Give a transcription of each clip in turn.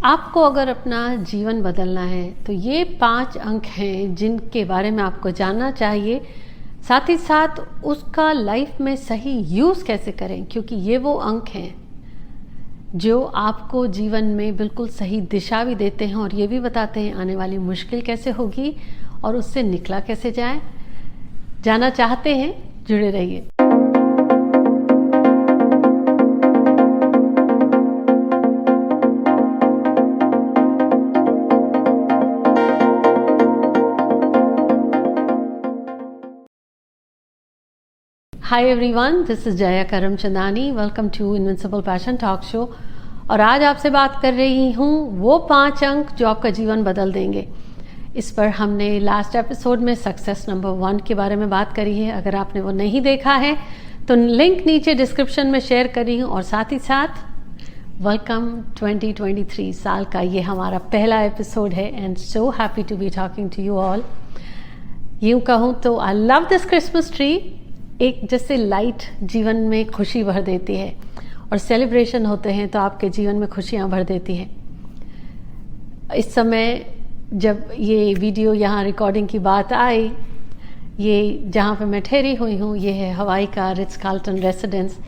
आपको अगर अपना जीवन बदलना है तो ये 5 अंक हैं जिनके बारे में आपको जानना चाहिए। साथ ही साथ उसका लाइफ में सही यूज़ कैसे करें, क्योंकि ये वो अंक हैं जो आपको जीवन में बिल्कुल सही दिशा भी देते हैं और ये भी बताते हैं आने वाली मुश्किल कैसे होगी और उससे निकला कैसे जाए। जानना चाहते हैं? जुड़े रहिए। Hi everyone, this is Jaya Karamchandani. Welcome to Invincible Passion Talk Show। और आज आपसे बात कर रही हूँ वो 5 अंक जो आपका जीवन बदल देंगे। इस पर हमने लास्ट एपिसोड में सक्सेस नंबर 1 के बारे में बात करी है। अगर आपने वो नहीं देखा है तो लिंक नीचे डिस्क्रिप्शन में शेयर करी हूँ। और साथ ही साथ वेलकम 2023 साल का ये हमारा पहला एपिसोड है and so happy to be talking to you all. यूँ कहूँ तो I love this Christmas tree. एक जैसे लाइट जीवन में खुशी भर देती है और सेलिब्रेशन होते हैं तो आपके जीवन में खुशियाँ भर देती हैं। इस समय जब ये वीडियो यहाँ रिकॉर्डिंग की बात आई, ये जहाँ पे मैं ठहरी हुई हूँ ये है हवाई का रिट्स कार्ल्टन रेसिडेंस।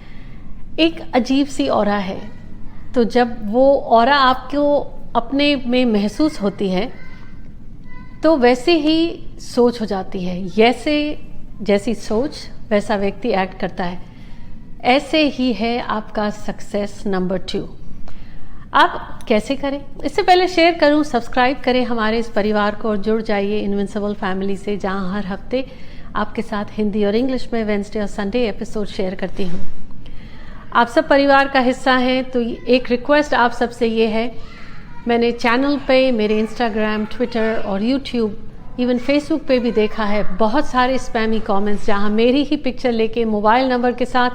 एक अजीब सी ऑरा है, तो जब वो ऑरा आपको अपने में महसूस होती है तो वैसे ही सोच हो जाती है। जैसी सोच वैसा व्यक्ति एक्ट करता है। ऐसे ही है आपका सक्सेस नंबर 2। आप कैसे करें? इससे पहले शेयर करूं, सब्सक्राइब करें हमारे इस परिवार को और जुड़ जाइए इनविंसिबल फैमिली से, जहां हर हफ्ते आपके साथ हिंदी और इंग्लिश में वेडनेसडे और संडे एपिसोड शेयर करती हूं। आप सब परिवार का हिस्सा हैं तो एक रिक्वेस्ट आप सबसे ये है, मैंने चैनल पे, मेरे इंस्टाग्राम, ट्विटर और यूट्यूब, इवन फेसबुक पे भी देखा है बहुत सारे स्पैमी कमेंट्स जहाँ मेरी ही पिक्चर लेके मोबाइल नंबर के साथ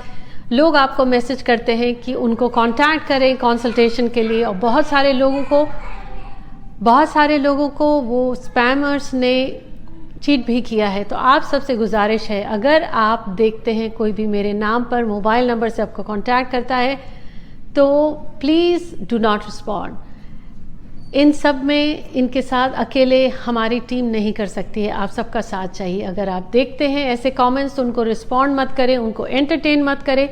लोग आपको मैसेज करते हैं कि उनको कांटेक्ट करें कंसल्टेशन के लिए। और बहुत सारे लोगों को वो स्पैमर्स ने चीट भी किया है। तो आप सबसे गुजारिश है, अगर आप देखते हैं कोई भी मेरे नाम पर मोबाइल नंबर से आपको कांटेक्ट करता है तो प्लीज़ डू नॉट रिस्पॉन्ड। इन सब में इनके साथ अकेले हमारी टीम नहीं कर सकती है, आप सबका साथ चाहिए। अगर आप देखते हैं ऐसे कमेंट्स तो उनको रिस्पॉन्ड मत करें, उनको एंटरटेन मत करें।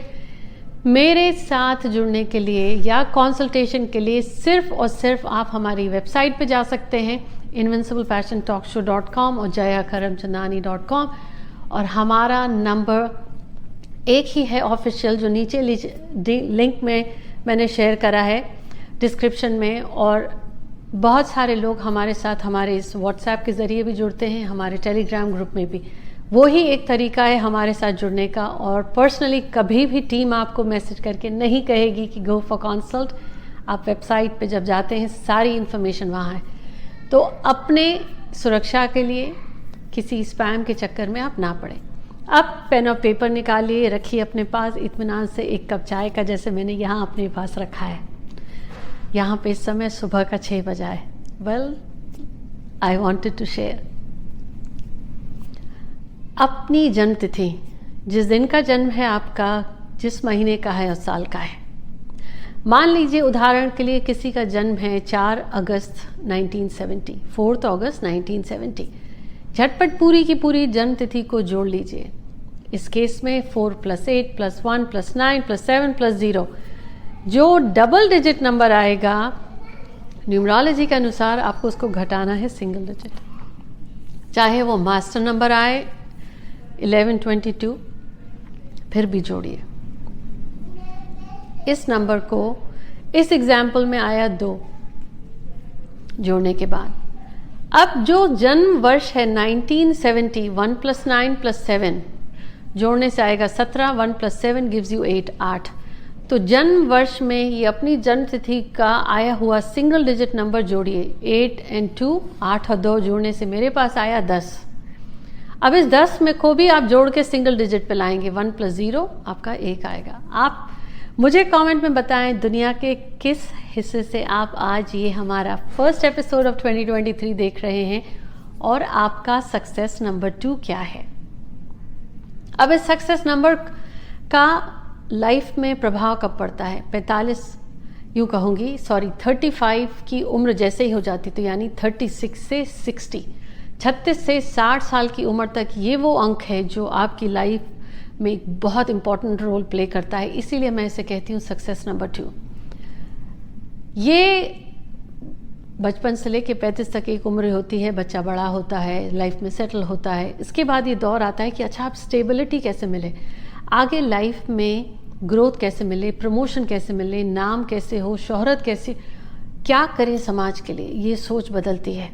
मेरे साथ जुड़ने के लिए या कंसल्टेशन के लिए सिर्फ और सिर्फ आप हमारी वेबसाइट पे जा सकते हैं invinciblepassiontalkshow.com और jayakaramchandani.com। और हमारा नंबर एक ही है ऑफिशियल, जो नीचे लिंक में मैंने शेयर करा है डिस्क्रिप्शन में। और बहुत सारे लोग हमारे साथ हमारे इस व्हाट्सएप के ज़रिए भी जुड़ते हैं, हमारे टेलीग्राम ग्रुप में भी। वो ही एक तरीका है हमारे साथ जुड़ने का। और पर्सनली कभी भी टीम आपको मैसेज करके नहीं कहेगी कि गो फॉर कंसल्ट। आप वेबसाइट पे जब जाते हैं सारी इन्फॉर्मेशन वहाँ है। तो अपने सुरक्षा के लिए किसी स्पैम के चक्कर में आप ना पड़ें। अब पेन और पेपर निकालिए, रखिए अपने पास इत्मीनान से एक कप चाय का, जैसे मैंने यहाँ अपने पास रखा है। यहाँ पे इस समय सुबह का 6 बजा है। Well, I wanted to share अपनी जन्म तिथि, जिस दिन का जन्म है आपका, जिस महीने का है और साल का है। मान लीजिए उदाहरण के लिए किसी का जन्म है 4 अगस्त 1970, 4 अगस्त 1970। झटपट पूरी की पूरी जन्म तिथि को जोड़ लीजिए। इस केस में 4 + 8 + 1 + 9 + 7 + 0, जो डबल डिजिट नंबर आएगा न्यूमरोलॉजी के अनुसार आपको उसको घटाना है सिंगल डिजिट। चाहे वो मास्टर नंबर आए 1122, फिर भी जोड़िए। इस नंबर को इस एग्जाम्पल में आया 2 जोड़ने के बाद। अब जो जन्म वर्ष है 1970, 1 + 9 + 7 जोड़ने से आएगा 17, 1 + 7 गिव्स यू 8। तो जन्म वर्ष में ये अपनी जन्म तिथि का आया हुआ सिंगल डिजिट नंबर जोड़िए। 8 और 2, 8 और 2 जोड़ने से मेरे पास आया 10। अब इस 10 में को भी आप जोड़ के सिंगल डिजिट पे लाएंगे, 1 + 0 आपका 1 आएगा। आप मुझे कमेंट में बताएं दुनिया के किस हिस्से से आप आज ये हमारा फर्स्ट एपिसोड ऑफ 2023 देख रहे हैं और आपका सक्सेस नंबर 2 क्या है। अब इस सक्सेस नंबर का लाइफ में प्रभाव कब पड़ता है? 45 यूँ कहूँगी, 35 की उम्र जैसे ही हो जाती, तो यानी 36 से 60, 36 से 60 साल की उम्र तक ये वो अंक है जो आपकी लाइफ में एक बहुत इम्पॉर्टेंट रोल प्ले करता है। इसीलिए मैं इसे कहती हूँ सक्सेस नंबर 2। ये बचपन से लेके 35 तक एक उम्र होती है, बच्चा बड़ा होता है, लाइफ में सेटल होता है। इसके बाद ये दौर आता है कि अच्छा आप स्टेबिलिटी कैसे मिले, आगे लाइफ में ग्रोथ कैसे मिले, प्रमोशन कैसे मिले, नाम कैसे हो, शोहरत कैसे, क्या करें समाज के लिए, ये सोच बदलती है।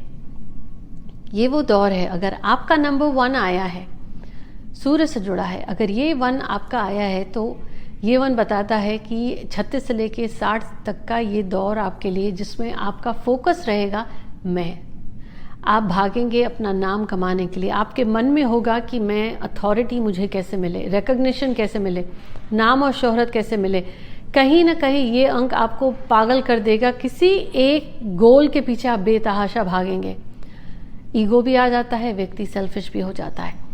ये वो दौर है। अगर आपका नंबर 1 आया है, सूर्य से जुड़ा है, अगर ये 1 आपका आया है तो ये 1 बताता है कि 36 से लेके 60 तक का ये दौर आपके लिए, जिसमें आपका फोकस रहेगा मैं। आप भागेंगे अपना नाम कमाने के लिए। आपके मन में होगा कि मैं अथॉरिटी मुझे कैसे मिले, रिकग्निशन कैसे मिले, नाम और शोहरत कैसे मिले। कहीं ना कहीं ये अंक आपको पागल कर देगा। किसी एक गोल के पीछे आप बेतहाशा भागेंगे। ईगो भी आ जाता है, व्यक्ति सेल्फिश भी हो जाता है।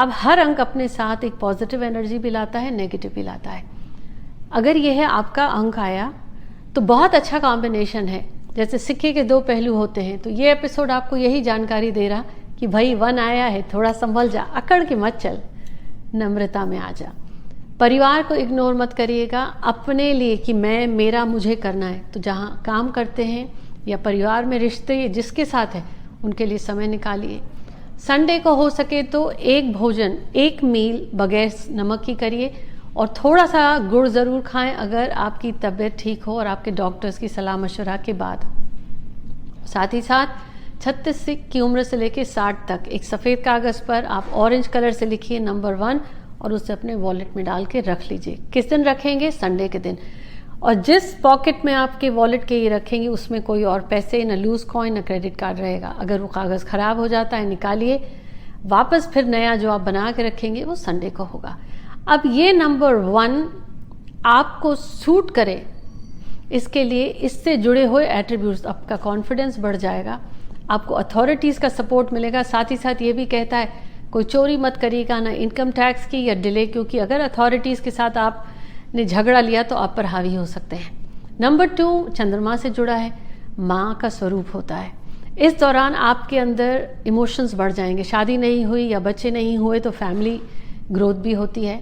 अब हर अंक अपने साथ एक पॉजिटिव एनर्जी भी लाता है, नेगेटिव भी लाता है। अगर यह है आपका अंक आया तो बहुत अच्छा कॉम्बिनेशन है। जैसे सिक्के के 2 पहलू होते हैं, तो ये एपिसोड आपको यही जानकारी दे रहा कि भाई 1 आया है, थोड़ा संभल जा, अकड़ के मत चल, नम्रता में आ जा। परिवार को इग्नोर मत करिएगा, अपने लिए कि मैं, मेरा, मुझे करना है। तो जहाँ काम करते हैं या परिवार में रिश्ते जिसके साथ है, उनके लिए समय निकालिए। संडे को हो सके तो एक भोजन, एक मील बगैर नमक की करिए और थोड़ा सा गुड़ ज़रूर खाएं अगर आपकी तबीयत ठीक हो और आपके डॉक्टर्स की सलाह मशवरा के बाद। साथ ही साथ 36 की उम्र से लेकर 60 तक एक सफ़ेद कागज़ पर आप ऑरेंज कलर से लिखिए नंबर 1 और उसे अपने वॉलेट में डाल के रख लीजिए। किस दिन रखेंगे? संडे के दिन। और जिस पॉकेट में आपके वॉलेट के ये रखेंगे उसमें कोई और पैसे, न लूज़ कॉइन, न क्रेडिट कार्ड रहेगा। अगर वो कागज़ ख़राब हो जाता है निकालिए, वापस फिर नया जो आप बना के रखेंगे वो संडे को होगा। अब ये नंबर 1 आपको सूट करे, इसके लिए इससे जुड़े हुए एट्रीब्यूट्स, आपका कॉन्फिडेंस बढ़ जाएगा, आपको अथॉरिटीज़ का सपोर्ट मिलेगा। साथ ही साथ ये भी कहता है कोई चोरी मत करिएगा, ना इनकम टैक्स की या डिले, क्योंकि अगर अथॉरिटीज़ के साथ आपने झगड़ा लिया तो आप पर हावी हो सकते हैं। नंबर 2 चंद्रमा से जुड़ा है, माँ का स्वरूप होता है। इस दौरान आपके अंदर इमोशंस बढ़ जाएंगे। शादी नहीं हुई या बच्चे नहीं हुए तो फैमिली ग्रोथ भी होती है।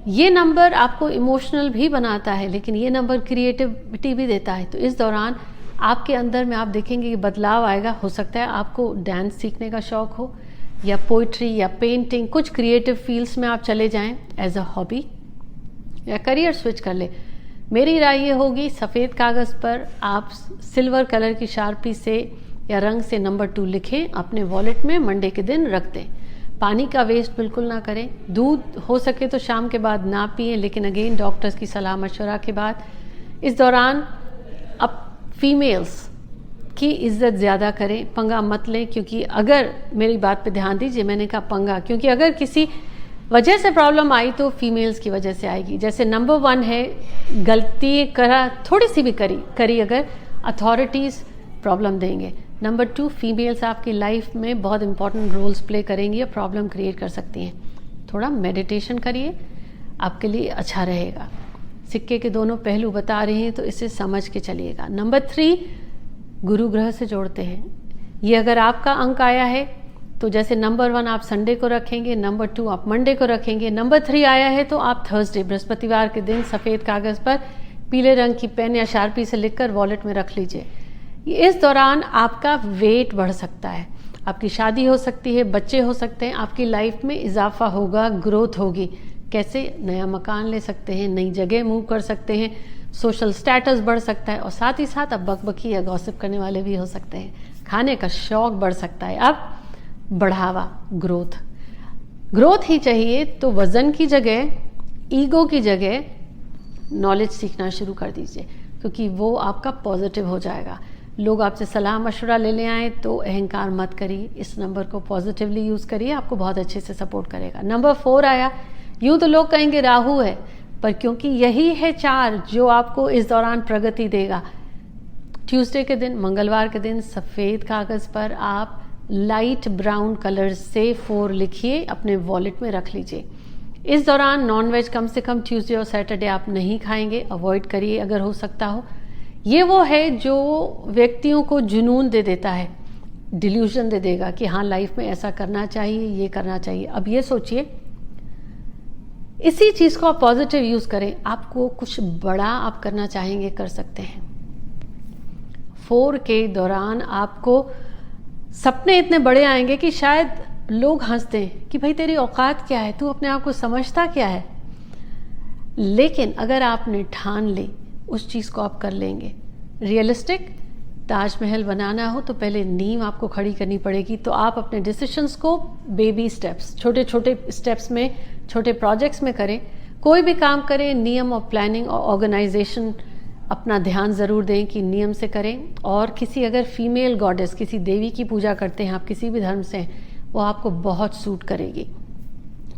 ये नंबर आपको इमोशनल भी बनाता है, लेकिन ये नंबर क्रिएटिविटी भी देता है। तो इस दौरान आपके अंदर में आप देखेंगे कि बदलाव आएगा। हो सकता है आपको डांस सीखने का शौक हो या पोइट्री या पेंटिंग, कुछ क्रिएटिव फील्ड्स में आप चले जाएं एज अ हॉबी, या करियर स्विच कर ले। मेरी राय ये होगी, सफ़ेद कागज़ पर आप सिल्वर कलर की शार्पी से या रंग से नंबर 2 लिखें, अपने वॉलेट में मंडे के दिन रख दें। पानी का वेस्ट बिल्कुल ना करें। दूध हो सके तो शाम के बाद ना पिएं, लेकिन अगेन डॉक्टर्स की सलाह मशवरा के बाद। इस दौरान अब फीमेल्स की इज्जत ज़्यादा करें, पंगा मत लें, क्योंकि अगर, मेरी बात पे ध्यान दीजिए, मैंने कहा पंगा, क्योंकि अगर किसी वजह से प्रॉब्लम आई तो फीमेल्स की वजह से आएगी। जैसे नंबर 1 है, गलती करा, थोड़ी सी भी करी अगर, अथॉरिटीज़ प्रॉब्लम देंगे। नंबर 2 फीमेल्स आपकी लाइफ में बहुत इंपॉर्टेंट रोल्स प्ले करेंगी और प्रॉब्लम क्रिएट कर सकती हैं। थोड़ा मेडिटेशन करिए, आपके लिए अच्छा रहेगा। सिक्के के दोनों पहलू बता रहे हैं तो इसे समझ के चलिएगा। नंबर 3 गुरु ग्रह से जोड़ते हैं। ये अगर आपका अंक आया है तो जैसे नंबर 1 आप संडे को रखेंगे, नंबर 2 आप मंडे को रखेंगे, नंबर 3 आया है तो आप थर्सडे, बृहस्पतिवार के दिन सफ़ेद कागज़ पर पीले रंग की पेन या शार्पी से लिखकर वॉलेट में रख लीजिए। इस दौरान आपका वेट बढ़ सकता है, आपकी शादी हो सकती है, बच्चे हो सकते हैं, आपकी लाइफ में इजाफा होगा, ग्रोथ होगी। कैसे? नया मकान ले सकते हैं, नई जगह मूव कर सकते हैं, सोशल स्टेटस बढ़ सकता है और साथ ही साथ अब बकबकी या गॉसिप करने वाले भी हो सकते हैं। खाने का शौक बढ़ सकता है। अब बढ़ावा, ग्रोथ ही चाहिए तो वज़न की जगह, ईगो की जगह नॉलेज सीखना शुरू कर दीजिए, क्योंकि वो आपका पॉजिटिव हो जाएगा। लोग आपसे सलाह मशवरा लेने आए तो अहंकार मत करिए, इस नंबर को पॉजिटिवली यूज़ करिए, आपको बहुत अच्छे से सपोर्ट करेगा। नंबर 4 आया, यूँ तो लोग कहेंगे राहु है, पर क्योंकि यही है 4 जो आपको इस दौरान प्रगति देगा। ट्यूसडे के दिन, मंगलवार के दिन सफ़ेद कागज़ पर आप लाइट ब्राउन कलर से 4 लिखिए, अपने वॉलेट में रख लीजिए। इस दौरान नॉनवेज कम से कम ट्यूसडे और सैटरडे आप नहीं खाएंगे, अवॉइड करिए अगर हो सकता हो। ये वो है जो व्यक्तियों को जुनून दे देता है, डिल्यूजन दे देगा कि हाँ लाइफ में ऐसा करना चाहिए, ये करना चाहिए। अब ये सोचिए, इसी चीज़ को आप पॉजिटिव यूज़ करें, आपको कुछ बड़ा आप करना चाहेंगे कर सकते हैं। 4 के दौरान आपको सपने इतने बड़े आएंगे कि शायद लोग हंसते हैं कि भाई तेरी औकात क्या है, तू अपने आप को समझता क्या है। लेकिन अगर आपने ठान ली उस चीज़ को आप कर लेंगे। रियलिस्टिक, ताजमहल बनाना हो तो पहले नींव आपको खड़ी करनी पड़ेगी। तो आप अपने डिसीशंस को बेबी स्टेप्स, छोटे छोटे स्टेप्स में, छोटे प्रोजेक्ट्स में करें। कोई भी काम करें, नियम और प्लानिंग और ऑर्गेनाइजेशन अपना ध्यान ज़रूर दें कि नियम से करें। और किसी अगर फीमेल गॉडेस, किसी देवी की पूजा करते हैं आप, किसी भी धर्म से, वो आपको बहुत सूट करेगी।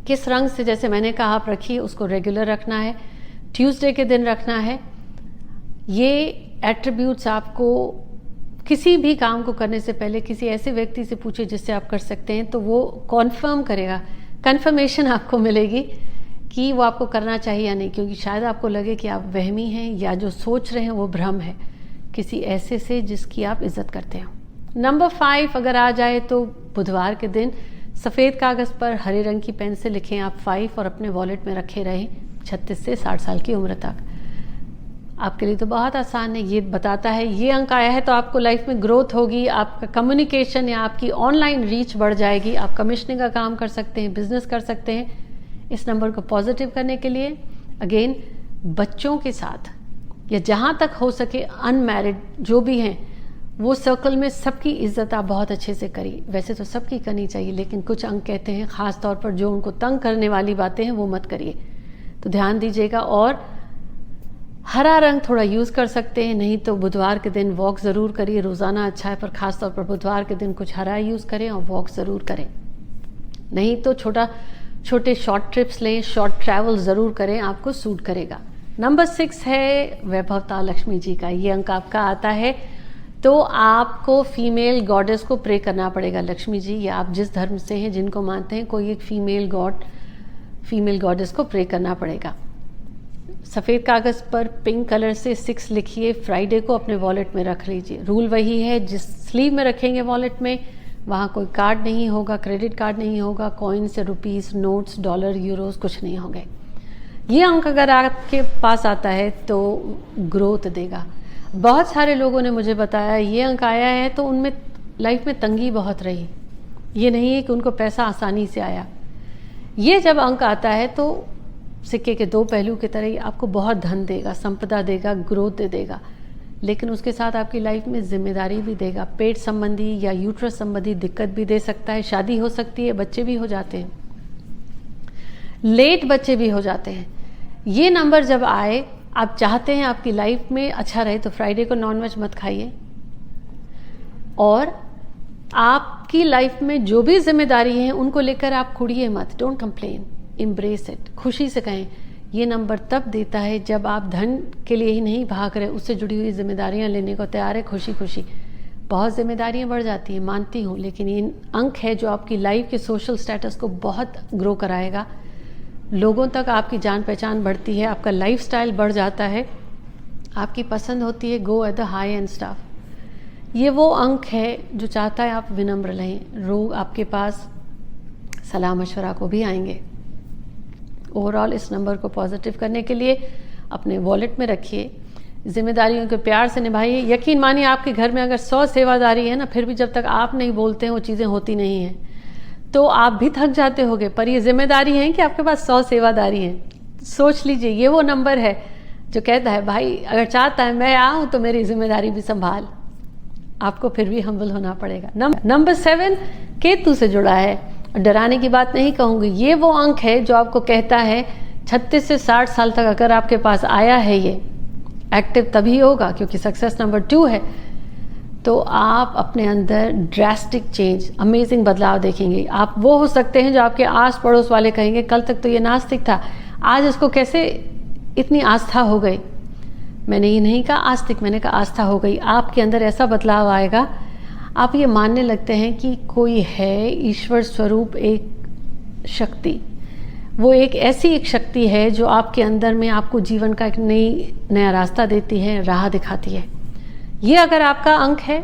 किस रंग से, जैसे मैंने कहा, आप रखिए, उसको रेगुलर रखना है, ट्यूसडे के दिन रखना है। ये एट्रीब्यूट्स आपको किसी भी काम को करने से पहले किसी ऐसे व्यक्ति से पूछिए जिससे आप कर सकते हैं, तो वो कॉन्फर्म करेगा, कंफर्मेशन आपको मिलेगी कि वो आपको करना चाहिए या नहीं। क्योंकि शायद आपको लगे कि आप वहमी हैं या जो सोच रहे हैं वो भ्रम है, किसी ऐसे से जिसकी आप इज्जत करते हो। नंबर 5 अगर आ जाए तो बुधवार के दिन सफ़ेद कागज़ पर हरे रंग की पेन से लिखें आप 5 और अपने वॉलेट में रखे रहें 36 से 60 साल की उम्र तक। आपके लिए तो बहुत आसान है। ये बताता है, ये अंक आया है तो आपको लाइफ में ग्रोथ होगी, आपका कम्युनिकेशन या आपकी ऑनलाइन रीच बढ़ जाएगी, आप कमिश्निंग का काम कर सकते हैं, बिजनेस कर सकते हैं। इस नंबर को पॉजिटिव करने के लिए अगेन बच्चों के साथ या जहाँ तक हो सके अनमैरिड जो भी हैं वो सर्कल में सबकी इज्जत आप बहुत अच्छे से करिए। वैसे तो सबकी करनी चाहिए, लेकिन कुछ अंक कहते हैं ख़ास तौर पर जो उनको तंग करने वाली बातें हैं वो मत करिए, तो ध्यान दीजिएगा। और हरा रंग थोड़ा यूज़ कर सकते हैं, नहीं तो बुधवार के दिन वॉक ज़रूर करिए। रोज़ाना अच्छा है पर ख़ास तौर पर बुधवार के दिन कुछ हरा यूज़ करें और वॉक ज़रूर करें। नहीं तो छोटे शॉर्ट ट्रिप्स लें, शॉर्ट ट्रैवल ज़रूर करें, आपको सूट करेगा। नंबर 6 है वैभवता लक्ष्मी जी का, ये अंक आपका आता है तो आपको फीमेल गॉडेस को प्रे करना पड़ेगा। लक्ष्मी जी या आप जिस धर्म से हैं, जिनको मानते हैं, कोई एक फीमेल गॉडेस को प्रे करना पड़ेगा। सफ़ेद कागज़ पर पिंक कलर से 6 लिखिए, फ्राइडे को अपने वॉलेट में रख लीजिए। रूल वही है, जिस स्लीव में रखेंगे वॉलेट में वहाँ कोई कार्ड नहीं होगा, क्रेडिट कार्ड नहीं होगा, कॉइन्स या रुपीस, नोट्स, डॉलर, यूरोस कुछ नहीं होंगे। ये अंक अगर आपके पास आता है तो ग्रोथ देगा। बहुत सारे लोगों ने मुझे बताया ये अंक आया है तो उनमें लाइफ में तंगी बहुत रही, ये नहीं है कि उनको पैसा आसानी से आया। ये जब अंक आता है तो सिक्के के 2 पहलू की तरह ही आपको बहुत धन देगा, संपदा देगा, ग्रोथ दे देगा, लेकिन उसके साथ आपकी लाइफ में जिम्मेदारी भी देगा। पेट संबंधी या यूट्रस संबंधी दिक्कत भी दे सकता है, शादी हो सकती है, बच्चे भी हो जाते हैं, लेट बच्चे भी हो जाते हैं। ये नंबर जब आए, आप चाहते हैं आपकी लाइफ में अच्छा रहे, तो फ्राइडे को नॉनवेज मत खाइए। और आपकी लाइफ में जो भी जिम्मेदारी है उनको लेकर आप कुड़िए मत, डोंट कंप्लेन, एम्ब्रेस इट, खुशी से कहें। ये नंबर तब देता है जब आप धन के लिए ही नहीं भाग रहे, उससे जुड़ी हुई जिम्मेदारियां लेने को तैयार है, खुशी खुशी। बहुत जिम्मेदारियां बढ़ जाती हैं, मानती हूँ, लेकिन ये अंक है जो आपकी लाइफ के सोशल स्टेटस को बहुत ग्रो कराएगा। लोगों तक आपकी जान पहचान बढ़ती है, आपका लाइफस्टाइल बढ़ जाता है, आपकी पसंद होती है, go at the high and staff. ये वो अंक है जो चाहता है आप विनम्र रहें, लोग आपके पास सलाह मशवरा को भी आएंगे। ओवरऑल इस नंबर को पॉजिटिव करने के लिए अपने वॉलेट में रखिए, जिम्मेदारियों को प्यार से निभाइए। यकीन मानिए आपके घर में अगर 100 सेवादारी है ना, फिर भी जब तक आप नहीं बोलते हैं वो चीज़ें होती नहीं हैं, तो आप भी थक जाते होगे। पर ये जिम्मेदारी है कि आपके पास 100 सेवादारी हैं। सोच लीजिए, ये वो नंबर है जो कहता है भाई अगर चाहता है मैं आऊँ तो मेरी जिम्मेदारी भी संभाल। आपको फिर भी हम्बल होना पड़ेगा। नंबर 7 केतु से जुड़ा है। डराने की बात नहीं कहूँगी, ये वो अंक है जो आपको कहता है 36 से 60 साल तक अगर आपके पास आया है, ये एक्टिव तभी होगा क्योंकि सक्सेस नंबर 2 है, तो आप अपने अंदर ड्रास्टिक चेंज, अमेजिंग बदलाव देखेंगे। आप वो हो सकते हैं जो आपके आस पड़ोस वाले कहेंगे कल तक तो ये नास्तिक था, आज इसको कैसे इतनी आस्था हो गई। मैंने ये नहीं कहा आस्तिक, मैंने कहा आस्था हो गई। आपके अंदर ऐसा बदलाव आएगा, आप ये मानने लगते हैं कि कोई है, ईश्वर स्वरूप एक शक्ति, वो एक शक्ति है जो आपके अंदर में आपको जीवन का एक नया रास्ता देती है, राह दिखाती है। ये अगर आपका अंक है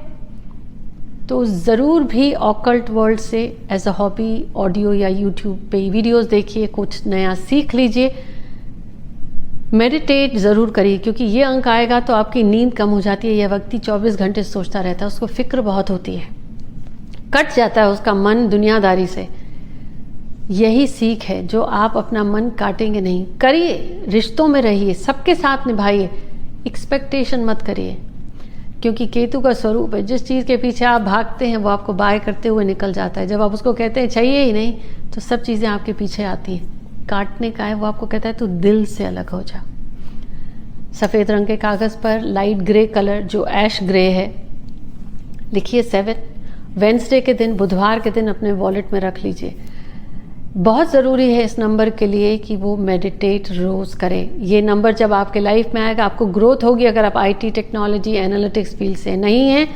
तो ज़रूर भी ऑकल्ट वर्ल्ड से एज अ हॉबी ऑडियो या यूट्यूब पे वीडियोस देखिए, कुछ नया सीख लीजिए, मेडिटेट ज़रूर करिए, क्योंकि ये अंक आएगा तो आपकी नींद कम हो जाती है। यह व्यक्ति 24 घंटे सोचता रहता है, उसको फिक्र बहुत होती है, कट जाता है उसका मन दुनियादारी से। यही सीख है जो आप अपना मन काटेंगे नहीं। करिए, रिश्तों में रहिए, सबके साथ निभाइए, एक्सपेक्टेशन मत करिए, क्योंकि केतु का स्वरूप है, जिस चीज़ के पीछे आप भागते हैं वो आपको बाय करते हुए निकल जाता है। जब आप उसको कहते हैं चाहिए ही नहीं, तो सब चीज़ें आपके पीछे आती हैं। काटने का है वो आपको कहता है तो दिल से अलग हो जा। सफ़ेद रंग के कागज़ पर लाइट ग्रे कलर जो ऐश ग्रे है लिखिए 7। वेंसडे के दिन, बुधवार के दिन अपने वॉलेट में रख लीजिए। बहुत ज़रूरी है इस नंबर के लिए कि वो मेडिटेट रोज़ करें। ये नंबर जब आपके लाइफ में आएगा आपको ग्रोथ होगी। अगर आप IT टेक्नोलॉजी एनालिटिक्स फील्ड से नहीं हैं,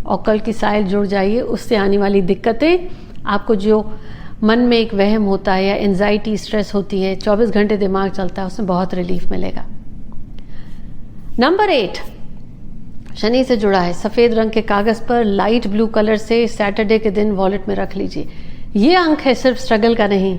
ऑकल्ट की साइड जुड़ जाइए, उससे आने वाली दिक्कतें, आपको जो मन में एक वहम होता है या एंजाइटी स्ट्रेस होती है, 24 घंटे दिमाग चलता है, उसमें बहुत रिलीफ मिलेगा। नंबर 8 शनि से जुड़ा है। सफ़ेद रंग के कागज़ पर लाइट ब्लू कलर से सैटरडे के दिन वॉलेट में रख लीजिए। ये अंक है सिर्फ स्ट्रगल का नहीं।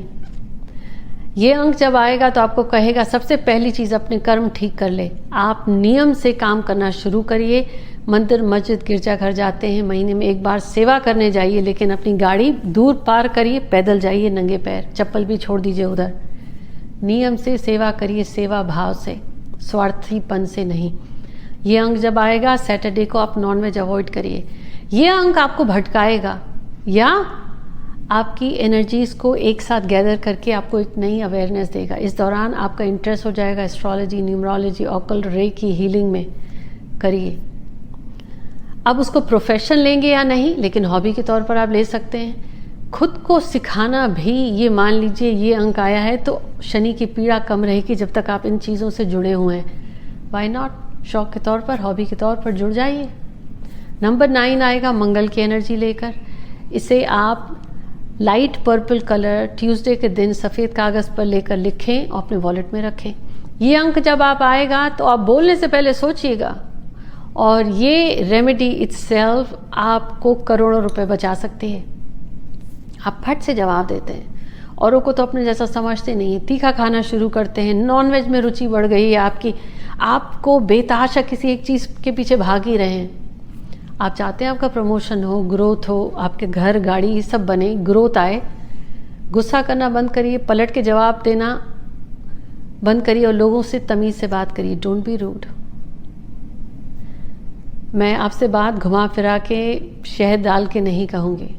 ये अंक जब आएगा तो आपको कहेगा सबसे पहली चीज़ अपने कर्म ठीक कर ले। आप नियम से काम करना शुरू करिए। मंदिर, मस्जिद, गिरजाघर जाते हैं, महीने में एक बार सेवा करने जाइए, लेकिन अपनी गाड़ी दूर पार करिए, पैदल जाइए नंगे पैर, चप्पल भी छोड़ दीजिए उधर। नियम से सेवा करिए, सेवा भाव से, स्वार्थीपन से नहीं। ये अंक जब आएगा सैटरडे को आप नॉनवेज अवॉइड करिए। ये अंक आपको भटकाएगा या आपकी एनर्जीज़ को एक साथ गैदर करके आपको एक नई अवेयरनेस देगा। इस दौरान आपका इंटरेस्ट हो जाएगा astrology, numerology, occult, reiki, healing में। करिए। अब उसको प्रोफेशन लेंगे या नहीं, लेकिन हॉबी के तौर पर आप ले सकते हैं। खुद को सिखाना भी, ये मान लीजिए ये अंक आया है तो शनि की पीड़ा कम रहेगी जब तक आप इन चीज़ों से जुड़े हुए हैं। वाई नॉट, शौक के तौर पर, हॉबी के तौर पर जुड़ जाइए। नंबर 9 आएगा मंगल की एनर्जी लेकर। इसे आप लाइट पर्पल कलर ट्यूसडे के दिन सफ़ेद कागज़ पर लेकर लिखें और अपने वॉलेट में रखें। ये अंक जब आप आएगा तो आप बोलने से पहले सोचिएगा, और ये रेमेडी इट्सेल्फ आपको करोड़ों रुपए बचा सकती है। आप फट से जवाब देते हैं, औरों को तो अपने जैसा समझते नहीं है। तीखा खाना शुरू करते हैं, नॉनवेज में रुचि बढ़ गई है आपकी, आपको बेतहाशा किसी एक चीज़ के पीछे भाग ही रहे हैं। आप चाहते हैं आपका प्रमोशन हो, ग्रोथ हो, आपके घर गाड़ी सब बने, ग्रोथ आए। गुस्सा करना बंद करिए, पलट के जवाब देना बंद करिए और लोगों से तमीज़ से बात करिए। Don't be rude. मैं आपसे बात घुमा फिरा के शहद डाल के नहीं कहूँगी।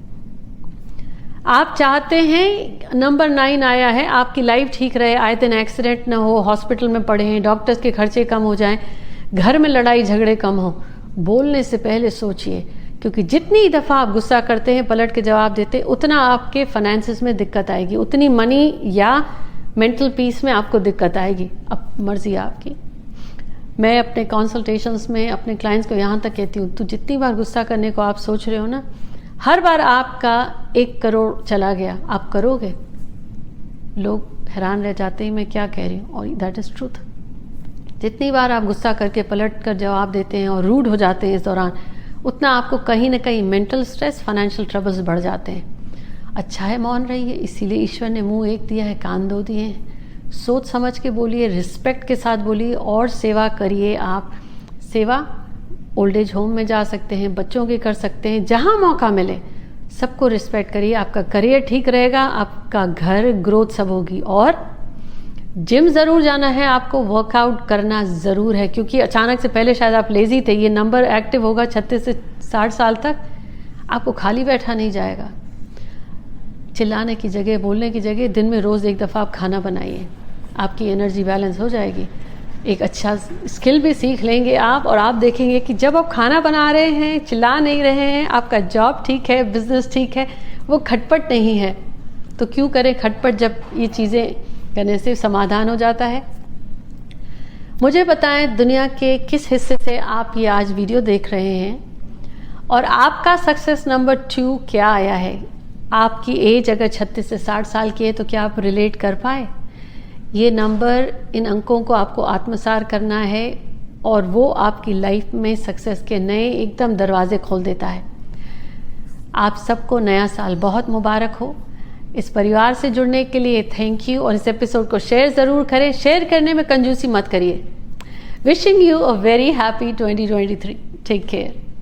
आप चाहते हैं, नंबर 9 आया है, आपकी लाइफ ठीक रहे, आए दिन एक्सीडेंट ना हो, हॉस्पिटल में पड़े हैं, डॉक्टर्स के खर्चे कम हो जाएं, घर में लड़ाई झगड़े कम हो। बोलने से पहले सोचिए, क्योंकि जितनी दफ़ा आप गुस्सा करते हैं, पलट के जवाब देते, उतना आपके फाइनेंसिस में दिक्कत आएगी, उतनी मनी या मेंटल पीस में आपको दिक्कत आएगी। अब मर्जी आपकी। मैं अपने कंसल्टेशंस में अपने क्लाइंट्स को यहाँ तक कहती हूँ, तो जितनी बार गुस्सा करने को आप सोच रहे हो ना, हर बार आपका 1 करोड़ चला गया, आप करोगे? लोग हैरान रह जाते हैं मैं क्या कह रही हूँ, और दैट इज़ ट्रूथ। जितनी बार आप गुस्सा करके पलट कर जवाब देते हैं और रूड हो जाते हैं इस दौरान, उतना आपको कहीं ना कहीं मेंटल स्ट्रेस, फाइनेंशियल ट्रबल्स बढ़ जाते हैं। अच्छा है मौन रहिए, इसीलिए ईश्वर ने मुंह एक दिया है, कान 2 दिए हैं। सोच समझ के बोलिए, रिस्पेक्ट के साथ बोलिए और सेवा करिए। आप सेवा ओल्ड एज होम में जा सकते हैं, बच्चों की कर सकते हैं, जहाँ मौका मिले सबको रिस्पेक्ट करिए। आपका करियर ठीक रहेगा, आपका घर ग्रोथ सब होगी। और जिम ज़रूर जाना है आपको, वर्कआउट करना ज़रूर है, क्योंकि अचानक से पहले शायद आप लेज़ी थे, ये नंबर एक्टिव होगा 36 से 60 साल तक, आपको खाली बैठा नहीं जाएगा। चिल्लाने की जगह, बोलने की जगह दिन में रोज़ 1 दफ़ा आप खाना बनाइए, आपकी एनर्जी बैलेंस हो जाएगी। एक अच्छा स्किल भी सीख लेंगे आप, और आप देखेंगे कि जब आप खाना बना रहे हैं, चिल्ला नहीं रहे हैं, आपका जॉब ठीक है, बिजनेस ठीक है, वो खटपट नहीं है। तो क्यों करें खटपट जब ये चीज़ें करने से समाधान हो जाता है। मुझे बताएं दुनिया के किस हिस्से से आप ये आज वीडियो देख रहे हैं, और आपका सक्सेस नंबर 2 क्या आया है। आपकी एज अगर 36 से 60 साल की है तो क्या आप रिलेट कर पाए? ये नंबर, इन अंकों को आपको आत्मसात करना है और वो आपकी लाइफ में सक्सेस के नए एकदम दरवाजे खोल देता है। आप सबको नया साल बहुत मुबारक हो। इस परिवार से जुड़ने के लिए थैंक यू, और इस एपिसोड को शेयर ज़रूर करें। शेयर करने में कंजूसी मत करिए। Wishing you a very happy 2023। Take care.